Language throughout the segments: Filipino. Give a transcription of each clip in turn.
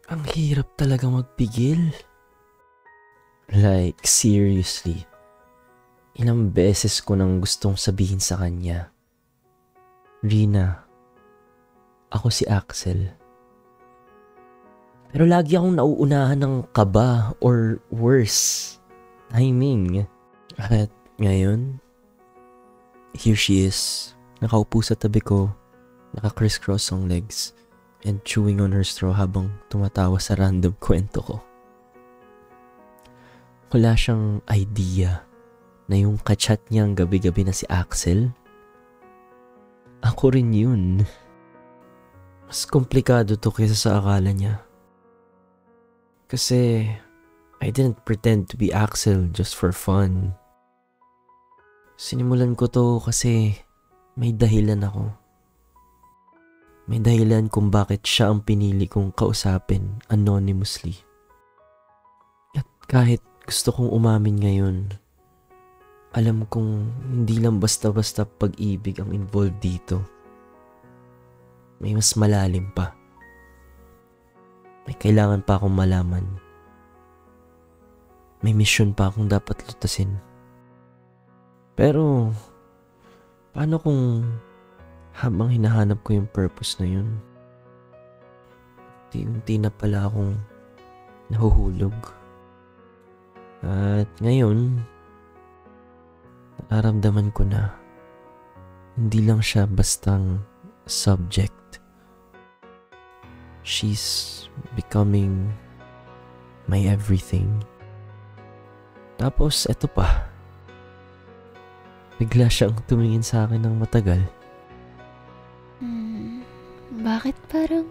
Ang hirap talaga magpigil. Like, seriously. Ilang beses ko nang gustong sabihin sa kanya, Rina, ako si Axel. Pero lagi akong nauunahan ng kaba or worse, timing. At ngayon, here she is. Nakaupo sa tabi ko, naka-crisscross ang legs, and chewing on her straw habang tumatawa sa random kwento ko. Wala siyang idea na yung kachat niyang gabi-gabi na si Axel, ako rin yun. Mas komplikado to kaysa sa akala niya. Kasi I didn't pretend to be Axel just for fun. Sinimulan ko to kasi may dahilan ako. May dahilan kung bakit siya ang pinili kong kausapin anonymously. At kahit gusto kong umamin ngayon, alam kong hindi lang basta-basta pag-ibig ang involved dito. May mas malalim pa. May kailangan pa akong malaman. May mission pa akong dapat lutasin. Pero, paano kung habang hinahanap ko yung purpose na yun, unti-unti na pala akong nahuhulog. At ngayon, nararamdaman ko na hindi lang siya bastang subject. She's becoming my everything. Tapos, eto pa. Bigla siyang tumingin sa akin ng matagal. Bakit parang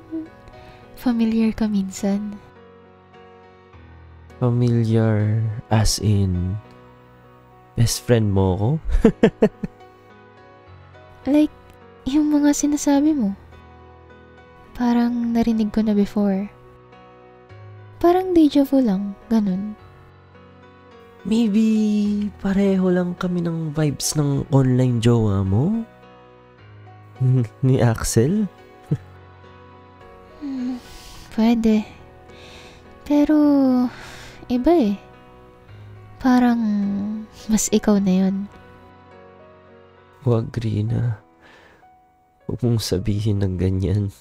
familiar ka minsan? Familiar as in best friend mo ko? Like, yung mga sinasabi mo. Parang narinig ko na before. Parang deja vu lang, ganun. Maybe pareho lang kami ng vibes ng online jowa mo? Ni Axel? Pwede. Pero, iba eh. Parang mas ikaw na yun. Wag, Rina. Huwag mong sabihin ng ganyan.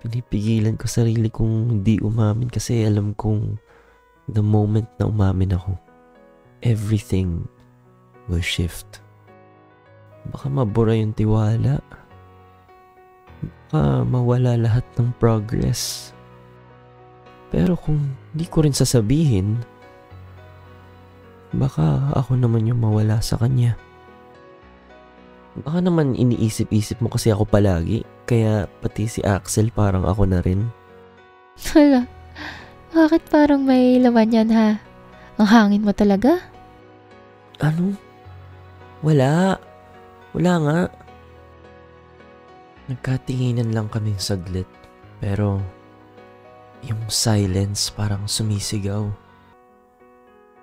Pinipigilan ko sarili kong hindi umamin kasi alam kong the moment na umamin ako, everything will shift. Baka mabura yung tiwala. Baka mawala lahat ng progress. Pero kung di ko rin sasabihin, baka ako naman yung mawala sa kanya. Baka naman iniisip-isip mo kasi ako palagi, kaya pati si Axel parang ako na rin. Hala, bakit parang may laman yan ha? Ang hangin mo talaga? Ano? Wala. Wala nga. Nagkatinginan lang kaming saglit, pero yung silence parang sumisigaw.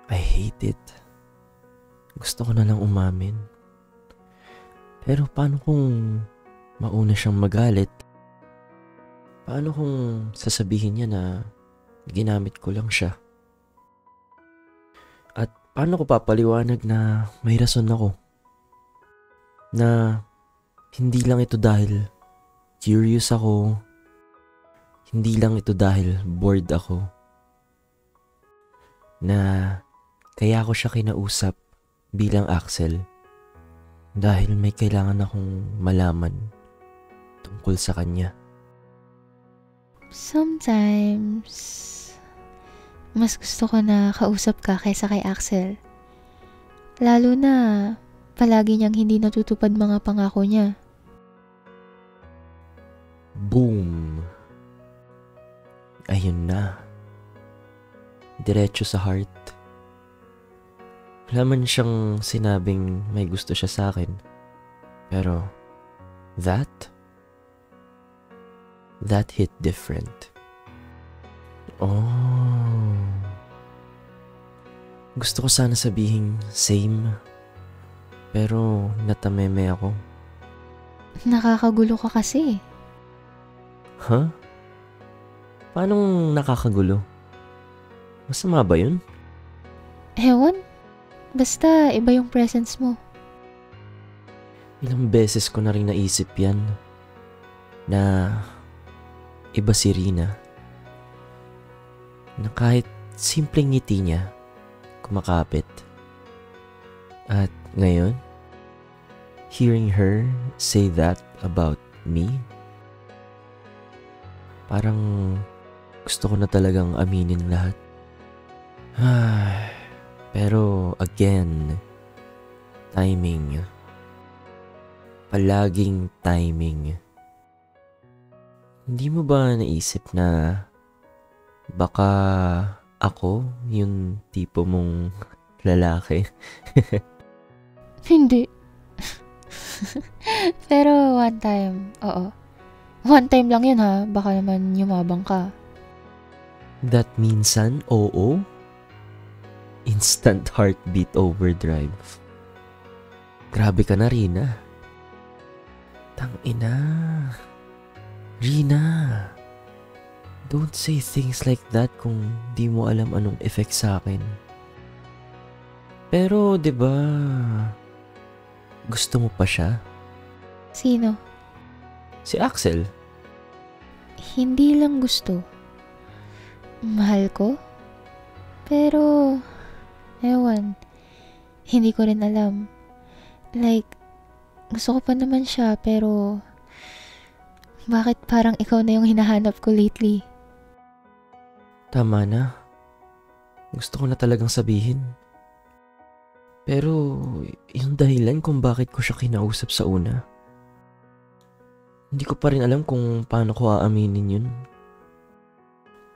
I hate it. Gusto ko na lang umamin. Pero paano kung mauna siyang magalit? Paano kung sasabihin niya na ginamit ko lang siya? At paano ko papaliwanag na may rason ako? Na hindi lang ito dahil curious ako, hindi lang ito dahil bored ako, na kaya ko siya kinausap bilang Axel dahil may kailangan akong malaman tungkol sa kanya. Sometimes, mas gusto ko na kausap ka kaysa kay Axel. Lalo na, palagi niyang hindi natutupad mga pangako niya. Boom! Ayun na. Diretso sa heart. Wala man siyang sinabing may gusto siya sa akin. Pero, that hit different. Oh. Gusto ko sana sabihin same. Pero natameme ako. Nakakagulo ka kasi. Huh? Paanong nakakagulo? Masama ba yun? Ewan, basta iba yung presence mo. Ilang beses ko na rin naisip yan na iba si Rina. Na kahit simpleng ngiti niya, kumakapit. At ngayon, hearing her say that about me, parang gusto ko na talagang aminin lahat. Pero again, timing. Palaging timing. Hindi mo ba naisip na baka ako yung tipo mong lalaki? Hindi. Pero one time, oo. One time lang yun ha, baka naman yumabang ka. That minsan, oo? Instant heartbeat overdrive. Grabe ka na, Rina. Tangina. Rina. Don't say things like that kung di mo alam anong effect sa akin. Pero, 'di ba? Gusto mo pa siya? Sino? Si Axel. Hindi lang gusto. Mahal ko. Pero, ewan. Hindi ko rin alam. Like, gusto ko pa naman siya pero bakit parang ikaw na yung hinahanap ko lately? Tama na. Gusto ko na talagang sabihin. Pero, yung dahilan kung bakit ko siya kinausap sa una, hindi ko pa rin alam kung paano ko aaminin yun.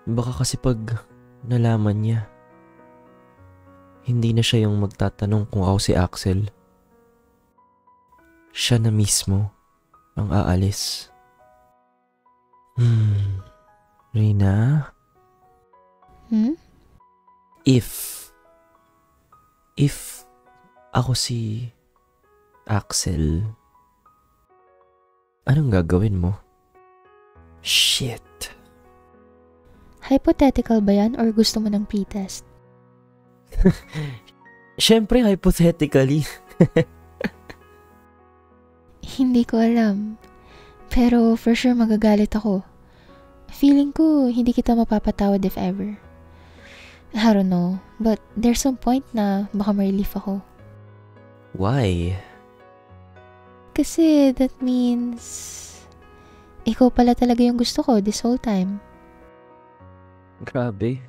Baka kasi pag nalaman niya, hindi na siya yung magtatanong kung ako si Axel. Siya na mismo ang aalis. Rina? If ako si Axel, anong gagawin mo? Shit. Hypothetical ba yan or gusto mo ng pretest? Siyempre, hypothetically. Hindi ko alam. Pero for sure magagalit ako. Feeling ko hindi kita mapapatawad if ever. I don't know, but there's some point na baka ma-relief ako. Why? Kasi that means ikaw pala talaga yung gusto ko this whole time. Grabe.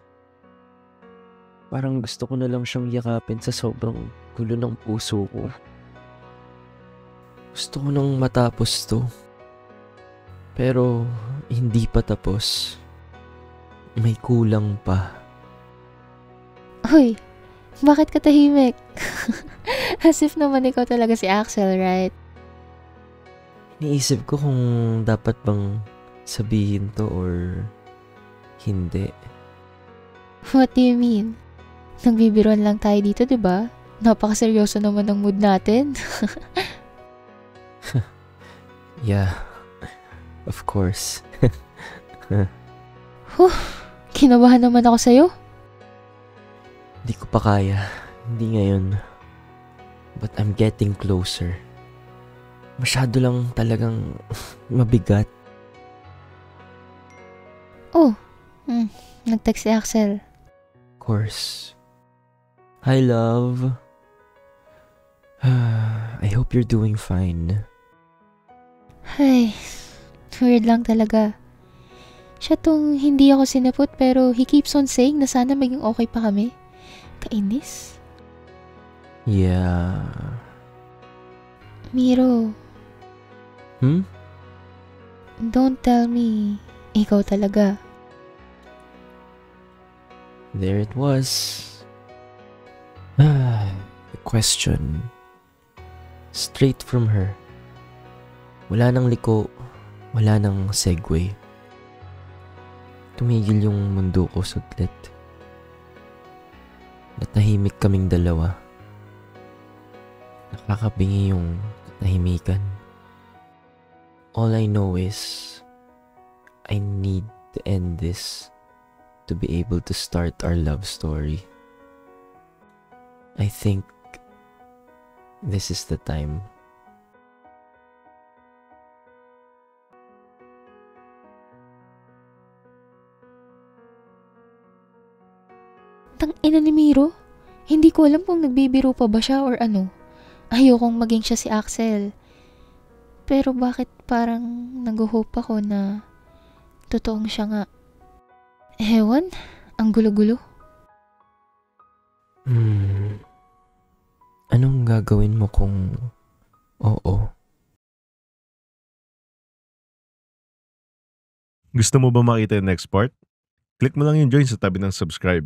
Parang gusto ko na lang siyang yakapin sa sobrang gulo ng puso ko. Gusto ko nang matapos to. Pero hindi pa tapos. May kulang pa. Hoy, bakit ka tahimik? As if naman ikaw talaga si Axel, right? Iniisip ko kung dapat bang sabihin to or hindi. What do you mean? Nagbibiruan lang tayo dito, diba? Napakaseryoso naman ng mood natin. Yeah, of course. Kinabahan naman ako sa'yo. Hindi ko pa kaya. Hindi ngayon. But I'm getting closer. Masyado lang talagang mabigat. Oh, nag-text si Axel. Of course. Hi, love. I hope you're doing fine. Ay, weird lang talaga. Siya tong hindi ako sinapot pero he keeps on saying na sana maging okay pa kami. Kainis. Yeah. Miro, don't tell me ikaw talaga. There it was. The question. Straight from her. Wala nang liko, wala nang segue. Tumigil yung mundo ko saglit. Natahimik kaming dalawa. Nakakabingi yung katahimikan. All I know is, I need to end this, to be able to start our love story. I think this is the time. Tang ina ni Miro. Hindi ko alam kung nagbibiro pa ba siya or ano. Ayokong maging siya si Axel. Pero bakit parang nag-hope ako na totoong siya nga. Ewan, ang gulo-gulo. Anong gagawin mo kung oo? Gusto mo ba makita yung next part? Click mo lang yung join sa tabi ng subscribe.